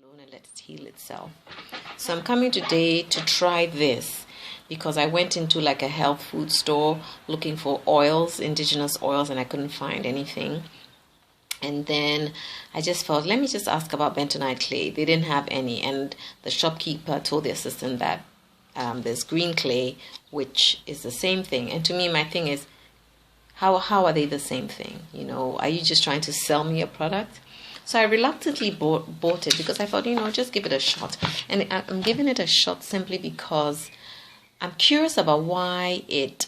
alone and let it heal itself. So I'm coming today to try this because I went into like a health food store looking for oils, indigenous oils, and I couldn't find anything. And then I just thought, let me just ask about bentonite clay. They didn't have any, and the shopkeeper told the assistant that there's green clay, which is the same thing. And to me, my thing is, how are they the same thing? You know, are you just trying to sell me a product? So I reluctantly bought it because I thought, you know, just give it a shot. And I'm giving it a shot simply because I'm curious about why it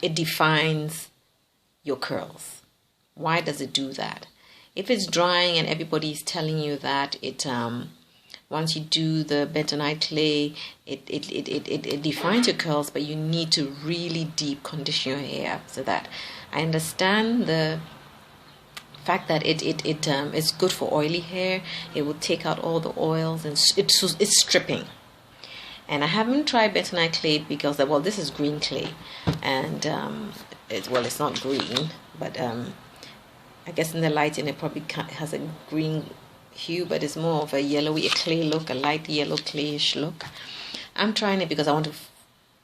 defines your curls. Why does it do that? If it's drying and everybody's telling you that it once you do the bentonite clay, it defines your curls, but you need to really deep condition your hair after that. I understand the fact that it's good for oily hair. It will take out all the oils, and it's stripping. And I haven't tried bentonite clay because, well, this is green clay, and it's not green, but I guess in the lighting it probably has a green hue, but it's more of a yellowy clay look, a light yellow clayish look. I'm trying it because I want to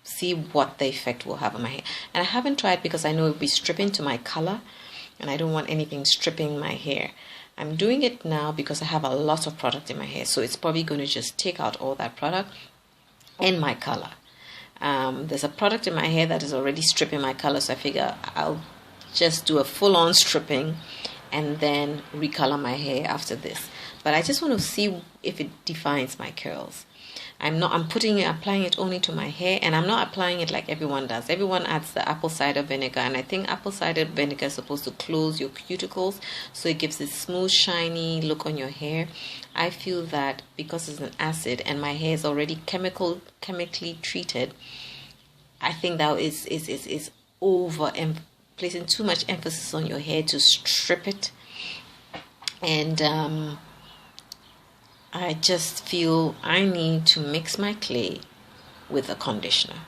see what the effect will have on my hair, and I haven't tried because I know it will be stripping to my color, and I don't want anything stripping my hair. I'm doing it now because I have a lot of product in my hair, so it's probably going to just take out all that product and my color. There's a product in my hair that is already stripping my color, so I figure I'll just do a full-on stripping and then recolor my hair after this. But I just want to see if it defines my curls. I'm applying it only to my hair, and I'm not applying it like everyone does. Everyone adds the apple cider vinegar, and I think apple cider vinegar is supposed to close your cuticles, so it gives this smooth, shiny look on your hair. I feel that because it's an acid and my hair is already chemically treated, I think that is over placing too much emphasis on your hair to strip it. And I just feel I need to mix my clay with a conditioner,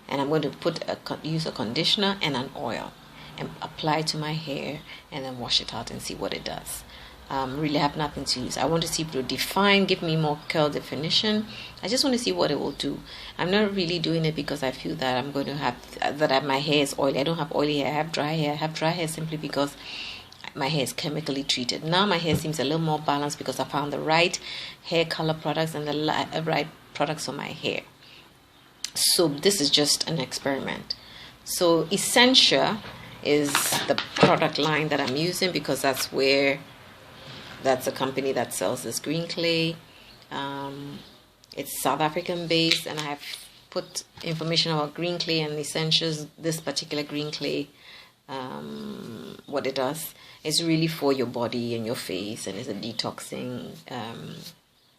and I'm going to use a conditioner and an oil and apply it to my hair and then wash it out and see what it does. Really have nothing to use. I want to see if it will define, give me more curl definition. I just want to see what it will do. I'm not really doing it because I feel that I'm going to have my hair is oily. I don't have oily hair. I have dry hair. I have dry hair simply because my hair is chemically treated. Now my hair seems a little more balanced because I found the right hair color products and the right products for my hair. So this is just an experiment. So Escentia is the product line that I'm using because that's a company that sells this green clay. It's South African based, and I have put information about green clay and Essentia's, this particular green clay. What it does is really for your body and your face, and it's a detoxing.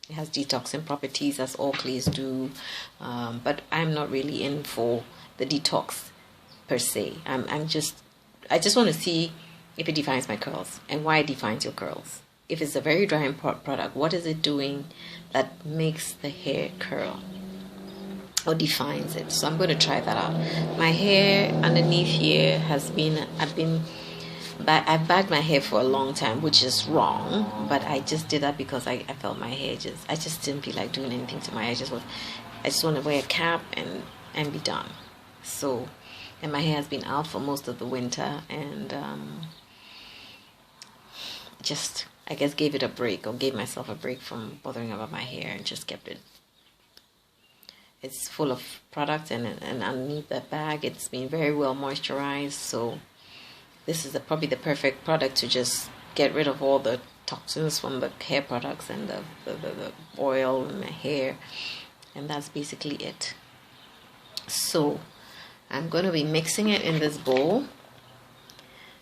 It has detoxing properties as all clays do, but I'm not really in for the detox per se. I just want to see if it defines my curls and why it defines your curls. If it's a very drying product, what is it doing that makes the hair curl or defines it? So I'm going to try that out. My hair underneath here I've bagged my hair for a long time, which is wrong, but I just did that because I felt my hair I just didn't feel like doing anything to my hair. I just want to wear a cap and be done. So, and my hair has been out for most of the winter, and just, I guess, gave it a break, or gave myself a break from bothering about my hair, and just kept it. It's full of product, and underneath that bag it's been very well moisturized, so this is probably the perfect product to just get rid of all the toxins from the hair products and the oil in my hair, and that's basically it. So I'm going to be mixing it in this bowl.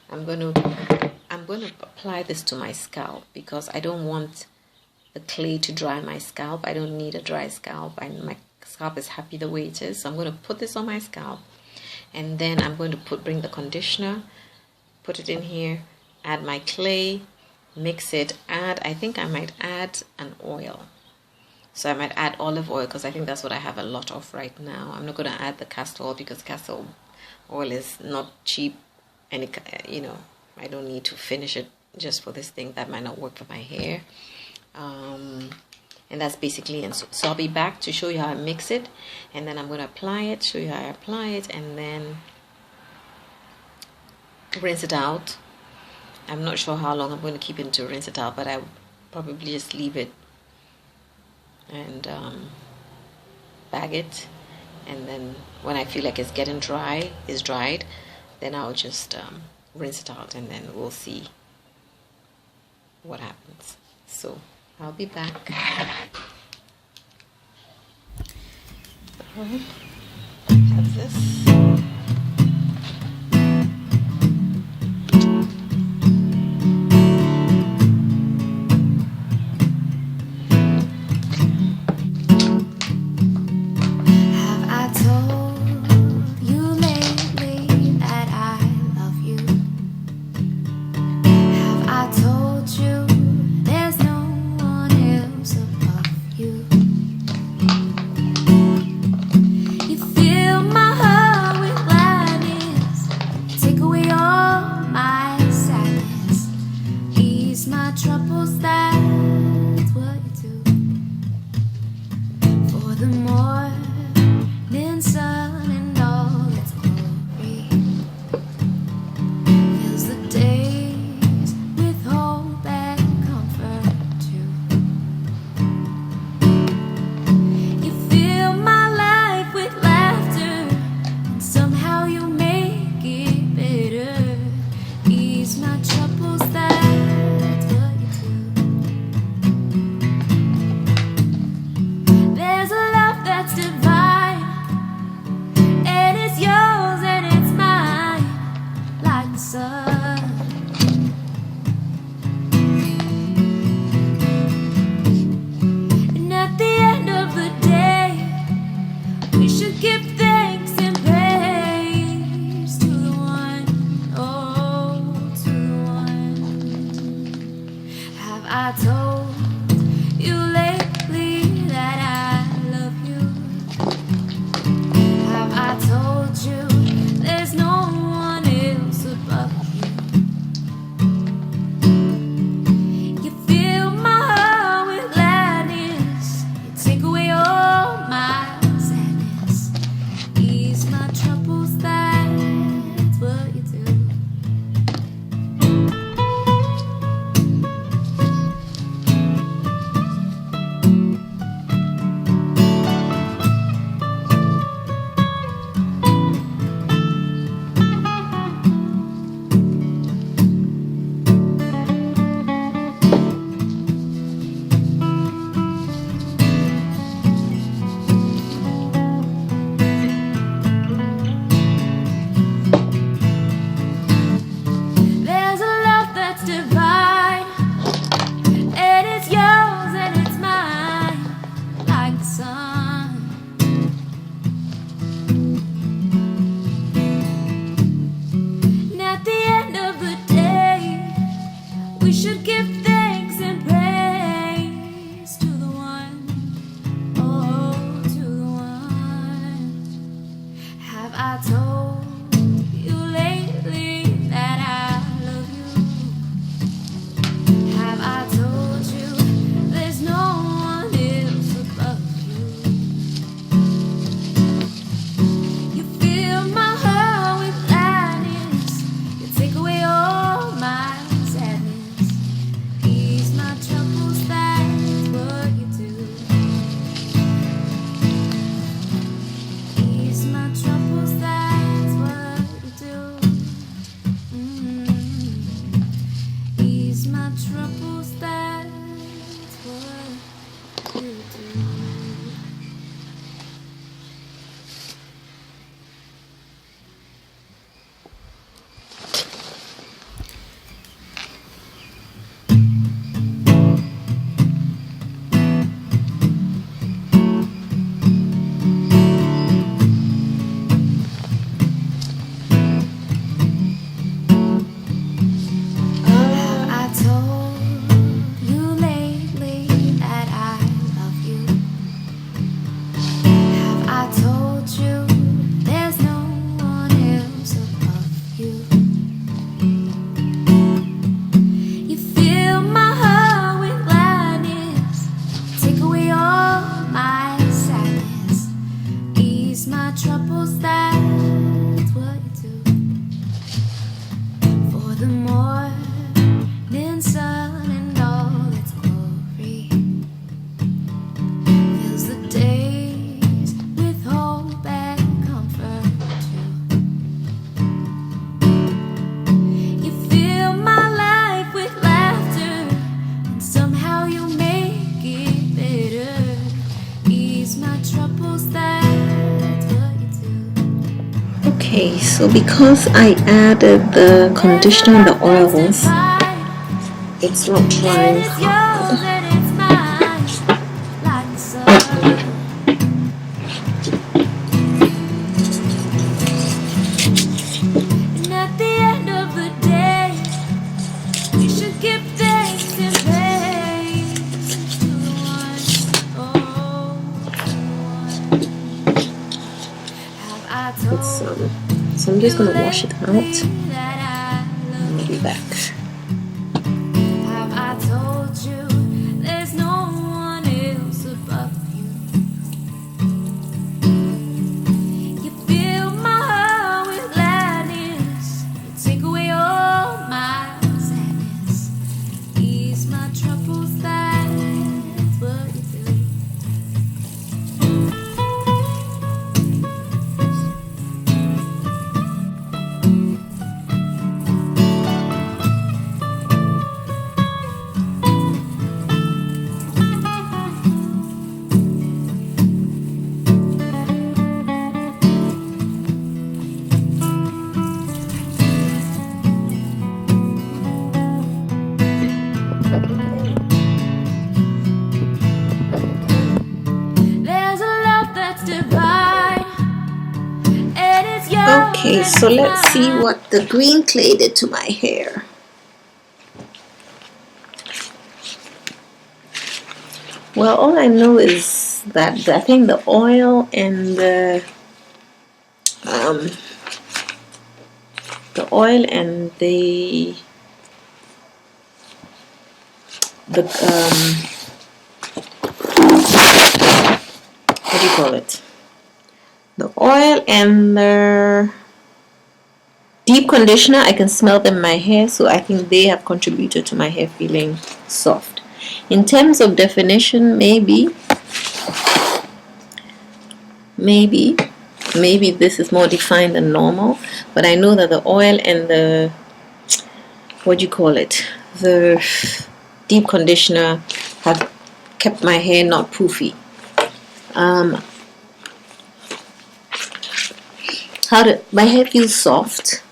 I'm going to apply this to my scalp because I don't want the clay to dry my scalp. I don't need a dry scalp. My scalp is happy the way it is. So I'm going to put this on my scalp, and then I'm going to bring the conditioner, put it in here, add my clay, mix it, I think I might add an oil. So I might add olive oil because I think that's what I have a lot of right now. I'm not going to add the castor oil because castor oil is not cheap, and I don't need to finish it just for this thing that might not work for my hair. And that's basically it. So I'll be back to show you how I mix it, and then I'm going to apply it, show you how I apply it, and then rinse it out. I'm not sure how long I'm going to keep it to rinse it out, but I would probably just leave it and bag it, and then when I feel like it's getting dried, then I'll just rinse it out, and then we'll see what happens. So I'll be back. Have this. So because I added the conditioner and the oils, it's not drying hard. So I'm just going to wash it out and I'll be back. Okay, so let's see what the green clay did to my hair. Well, all I know is that I think the oil and the what do you call it? The oil and the deep conditioner, I can smell them in my hair, so I think they have contributed to my hair feeling soft. In terms of definition, maybe this is more defined than normal, but I know that the oil and the the deep conditioner have kept my hair not poofy. My hair feels soft,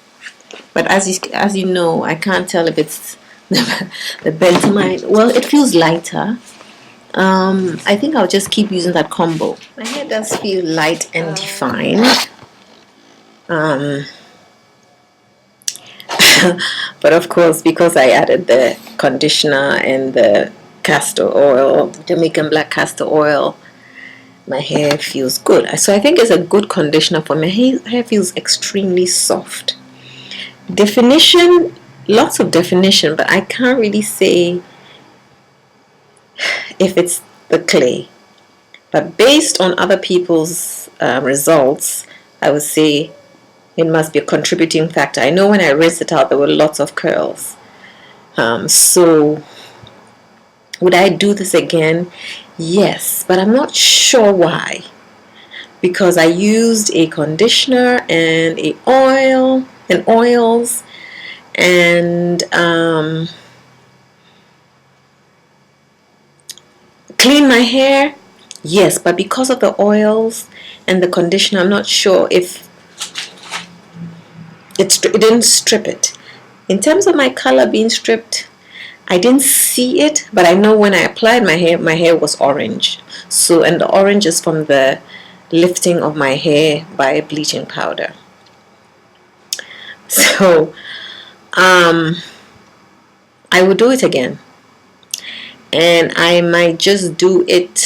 but as you know, I can't tell if it's the bentonite. Well, it feels lighter. I think I'll just keep using that combo. My hair does feel light and defined. But of course, because I added the conditioner and the castor oil, Jamaican black castor oil, my hair feels good. So I think it's a good conditioner for me. Hair feels extremely soft. Definition, lots of definition, but I can't really say if it's the clay. But based on other people's results, I would say it must be a contributing factor. I know when I rinsed it out, there were lots of curls. So would I do this again? Yes, but I'm not sure why. Because I used a conditioner and a oil and oils and clean my hair. Yes, but because of the oils and the conditioner, I'm not sure if it didn't strip it. In terms of my color being stripped, I didn't see it, but I know when I applied my hair was orange. So, and the orange is from the lifting of my hair by bleaching powder. So, I will do it again. And I might just do it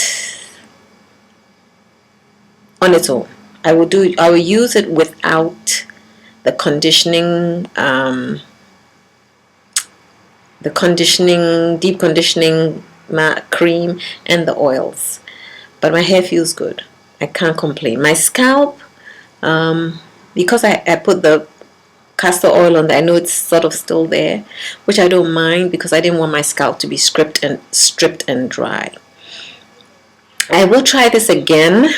on its own. I will use it without the conditioning, deep conditioning cream and the oils. But my hair feels good. I can't complain. My scalp, because I put the castor oil on there, I know it's sort of still there, which I don't mind because I didn't want my scalp to be stripped and dry. I will try this again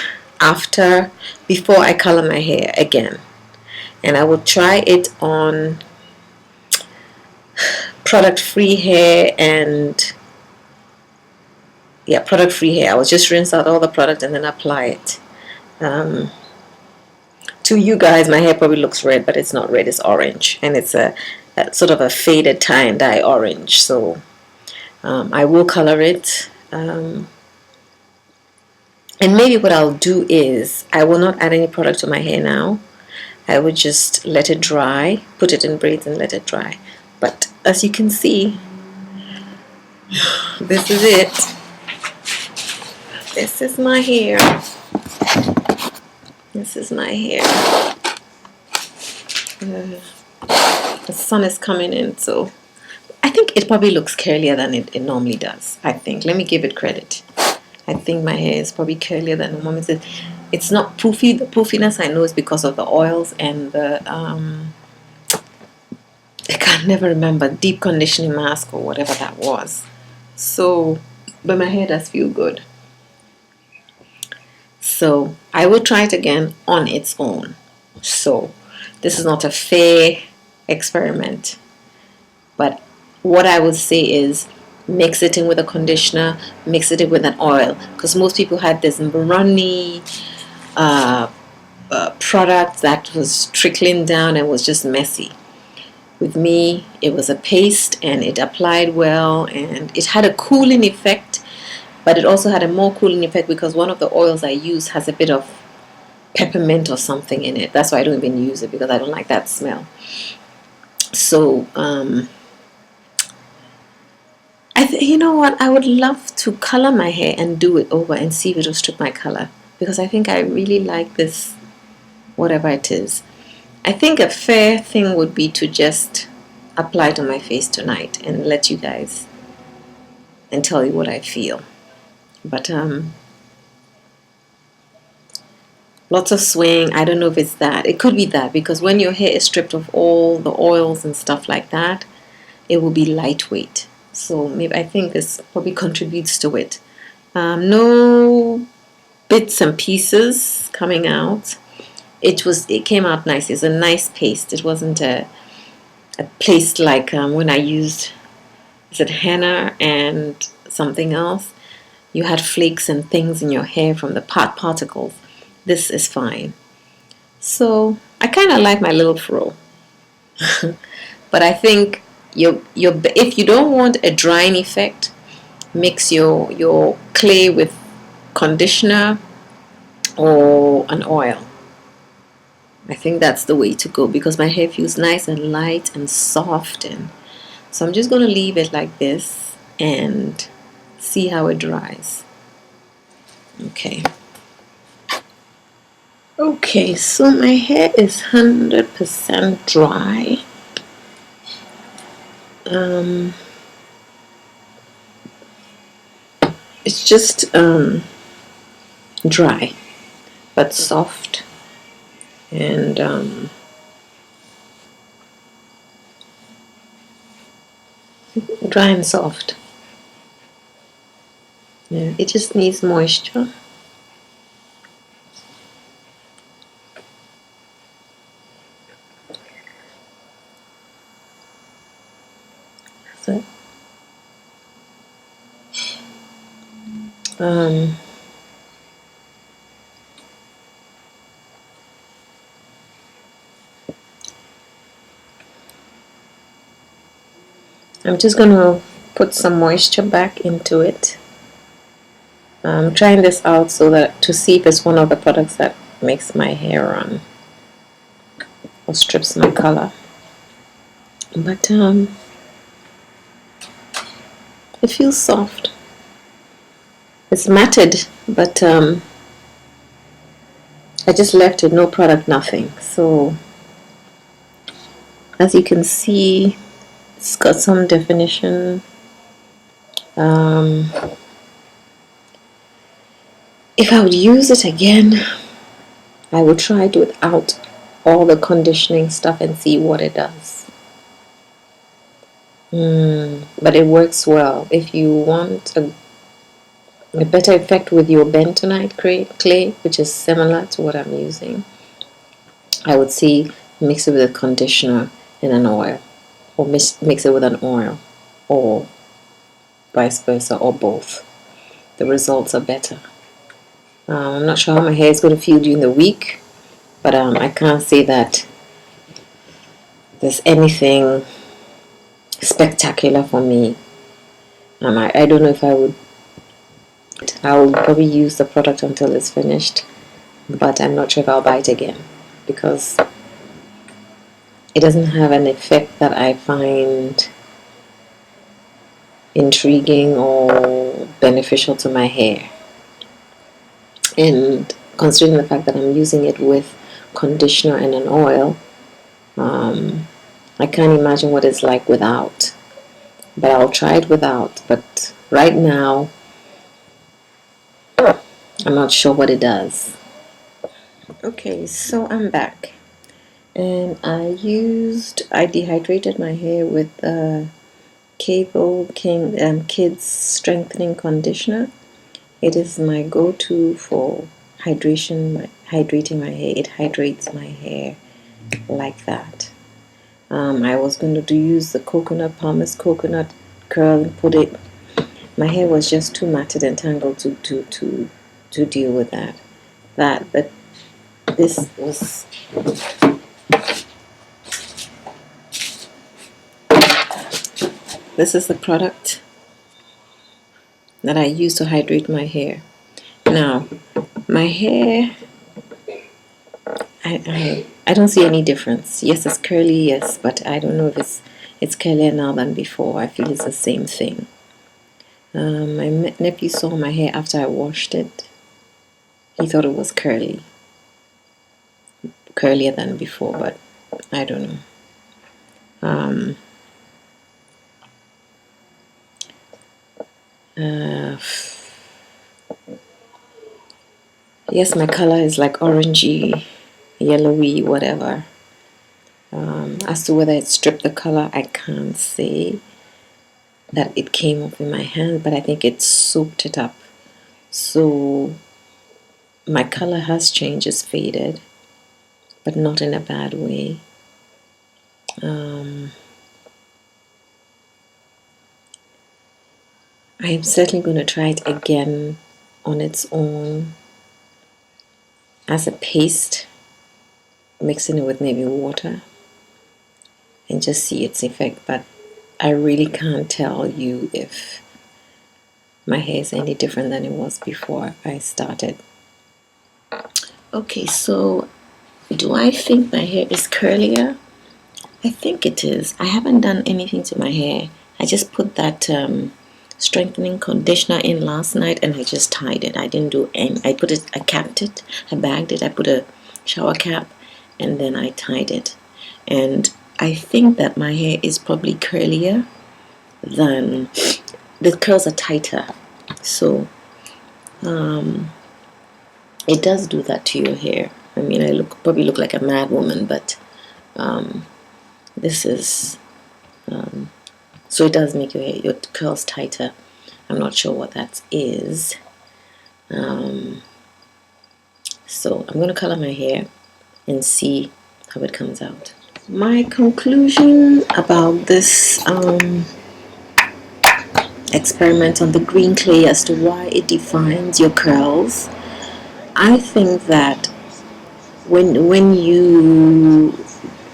before I color my hair again. And I will try it on product-free hair and product-free hair. I will just rinse out all the product and then apply it. To you guys, my hair probably looks red, but it's not red, it's orange. And it's a sort of a faded tie and dye orange. So I will color it. And maybe what I'll do is, I will not add any product to my hair now. I would just let it dry, put it in braids and let it dry. But as you can see, this is it. This is my hair. This is my hair. The sun is coming in, so I think it probably looks curlier than it normally does. I think. Let me give it credit. I think my hair is probably curlier than normal. It's not poofy. The poofiness I know is because of the oils and the I can't never remember, deep conditioning mask or whatever that was. So, but my hair does feel good. So I will try it again on its own. So this is not a fair experiment, but what I would say is mix it in with a conditioner, mix it in with an oil, because most people had this runny product that was trickling down and was just messy. With me, it was a paste and it applied well and it had a cooling effect, but it also had a more cooling effect because one of the oils I use has a bit of peppermint or something in it. That's why I don't even use it, because I don't like that smell. So you know what, I would love to color my hair and do it over and see if it will strip my color, because I think I really like this, whatever it is. I think a fair thing would be to just apply it on my face tonight and let you guys and tell you what I feel. But lots of swaying. I don't know if it's that. It could be that, because when your hair is stripped of all the oils and stuff like that, it will be lightweight. So maybe I think this probably contributes to it. No bits and pieces coming out. It came out nice. It's a nice paste. It wasn't a paste like when I used, is it henna and something else? You had flakes and things in your hair from the particles. This is fine. So I kind of like my little fro. But I think if you don't want a drying effect, mix your clay with conditioner or an oil. I think that's the way to go, because my hair feels nice and light and soft, and so I'm just going to leave it like this and see how it dries. Okay, so my hair is 100% dry. It's just dry but soft, and dry and soft. Yeah, it just needs moisture. So, I'm just going to put some moisture back into it. I'm trying this out so that to see if it's one of the products that makes my hair run or strips my color. But it feels soft. It's matted, but I just left it, no product, nothing. So as you can see, it's got some definition. If I would use it again, I would try it without all the conditioning stuff and see what it does. But it works well. If you want a better effect with your bentonite clay, which is similar to what I'm using, I would say mix it with a conditioner and an oil, or mix it with an oil, or vice versa, or both. The results are better. I'm not sure how my hair is going to feel during the week, but I can't say that there's anything spectacular for me. I don't know if I'll probably use the product until it's finished, but I'm not sure if I'll buy it again, because it doesn't have an effect that I find intriguing or beneficial to my hair. And considering the fact that I'm using it with conditioner and an oil, I can't imagine what it's like without. But I'll try it without. But right now, I'm not sure what it does. Okay, so I'm back. And I dehydrated my hair with Cable King Kids Strengthening Conditioner. It is my go-to for hydrating my hair. It hydrates my hair like that. I was going to use the pumice coconut curl and put it. My hair was just too matted and tangled to deal with that. But this was. This is the product that I use to hydrate my hair. Now, my hair, I don't see any difference. Yes, it's curly, yes, but I don't know if it's curlier now than before. I feel it's the same thing. My nephew saw my hair after I washed it. He thought it was curlier than before, but I don't know. Yes, my color is like orangey, yellowy, whatever. As to whether it stripped the color, I can't say that it came off in my hand, but I think it soaked it up. So my color has changed, it's faded, but not in a bad way. I'm certainly going to try it again on its own as a paste, mixing it with maybe water, and just see its effect. But I really can't tell you if my hair is any different than it was before I started. Okay, so do I think my hair is curlier? I think it is. I haven't done anything to my hair. I just put that strengthening conditioner in last night and I just tied it. I didn't do any. I capped it, I bagged it, I put a shower cap, and then I tied it. And I think that my hair is probably curlier than, the curls are tighter. So it does do that to your hair. I mean, I probably look like a mad woman, but this is so it does make your curls tighter. I'm not sure what that is. So I'm going to color my hair and see how it comes out. My conclusion about this experiment on the green clay as to why it defines your curls, I think that when you,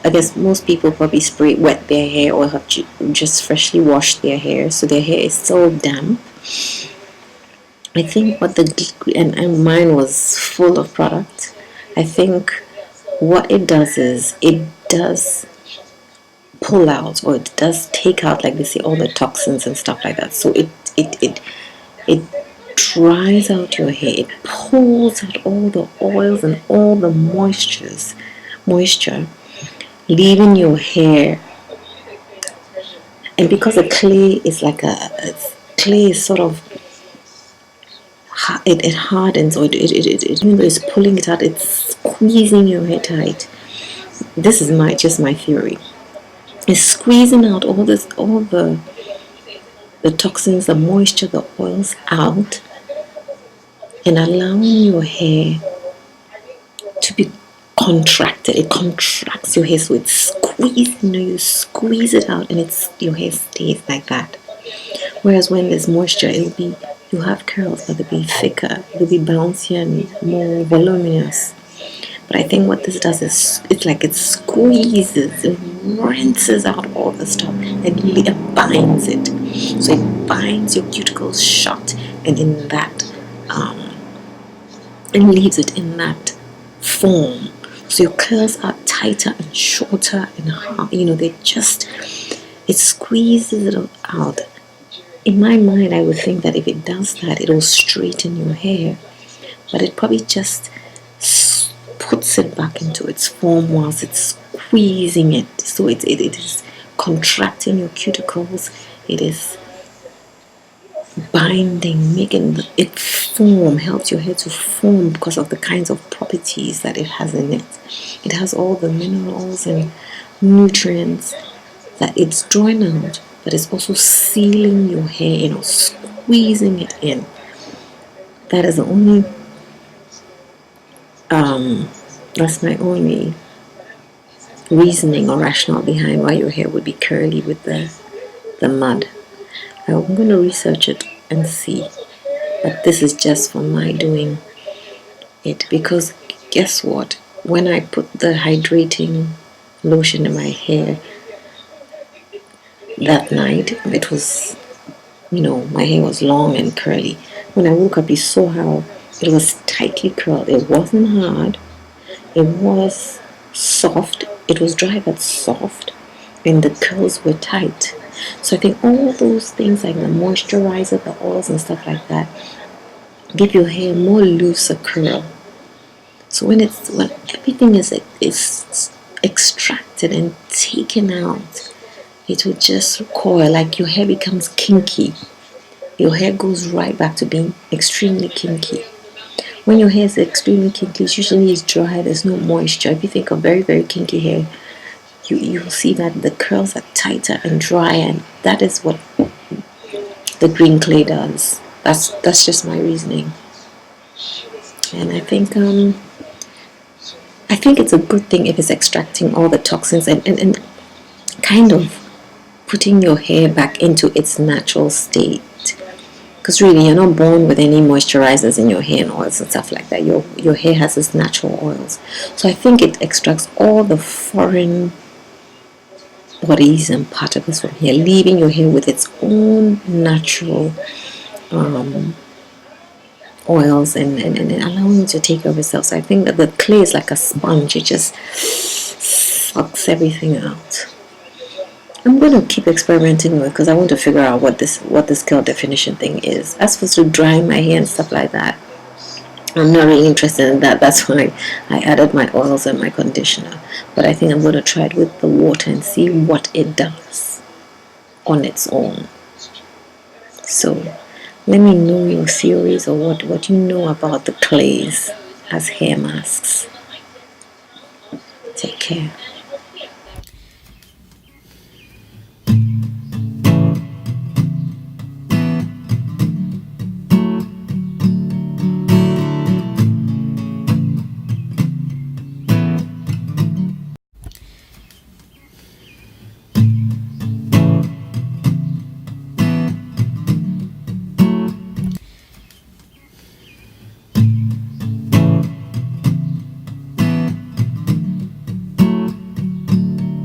I guess most people probably wet their hair or have just freshly washed their hair, so their hair is still damp. I think and mine was full of product. I think what it does is it does pull out, or it does take out, like they say, all the toxins and stuff like that. So it dries out your hair. It pulls out all the oils and all the moisture, leaving your hair. And because the clay is clay is sort of, it hardens, or even though it's pulling it out, it's squeezing your hair tight. This is just my theory. It's squeezing out all the toxins, the moisture, the oils out, and allowing your hair to be contracted. It contracts your hair, so it's squeezing. You squeeze it out, and your hair stays like that. Whereas when there's moisture, you have curls, but they'll be thicker, they'll be bouncier and more voluminous. But I think what this does is it's like it squeezes, it rinses out all the stuff and it binds it. So it binds your cuticles shut, and in that, and leaves it in that form. So your curls are tighter and shorter and hard. It squeezes it out. In my mind, I would think that if it does that, it will straighten your hair. But it probably just puts it back into its form whilst it's squeezing it. So it is contracting your cuticles. It is binding, making it form, helps your hair to form because of the kinds of properties that it has in it. It has all the minerals and nutrients that it's drawing out, but it's also sealing your hair, squeezing it in. That is the only that's my only reasoning or rationale behind why your hair would be curly with the mud. I'm going to research it and see, but this is just for my doing it, because guess what, when I put the hydrating lotion in my hair that night, it was, my hair was long and curly. When I woke up, you saw how it was tightly curled. It wasn't hard, it was soft, it was dry but soft, and the curls were tight. So I think all those things like the moisturizer, the oils and stuff like that give your hair more looser curl. So when everything is extracted and taken out, it will just coil, like your hair becomes kinky. Your hair goes right back to being extremely kinky. When your hair is extremely kinky, it usually is dry, there's no moisture. If you think of very, very kinky hair, you'll see that the curls are tighter and dry, and that is what the green clay does. That's just my reasoning. And I think it's a good thing if it's extracting all the toxins and kind of putting your hair back into its natural state. Because really, you're not born with any moisturizers in your hair and oils and stuff like that. Your hair has its natural oils. So I think it extracts all the foreign bodies and particles from here, leaving your hair with its own natural oils and allowing it to take care of itself. So I think that the clay is like a sponge. It just sucks everything out. I'm going to keep experimenting with it because I want to figure out what this curl definition thing is. As opposed to drying my hair and stuff like that, I'm not really interested in that. That's why I added my oils and my conditioner. But I think I'm going to try it with the water and see what it does on its own. So let me know your theories or what you know about the clays as hair masks. Take care.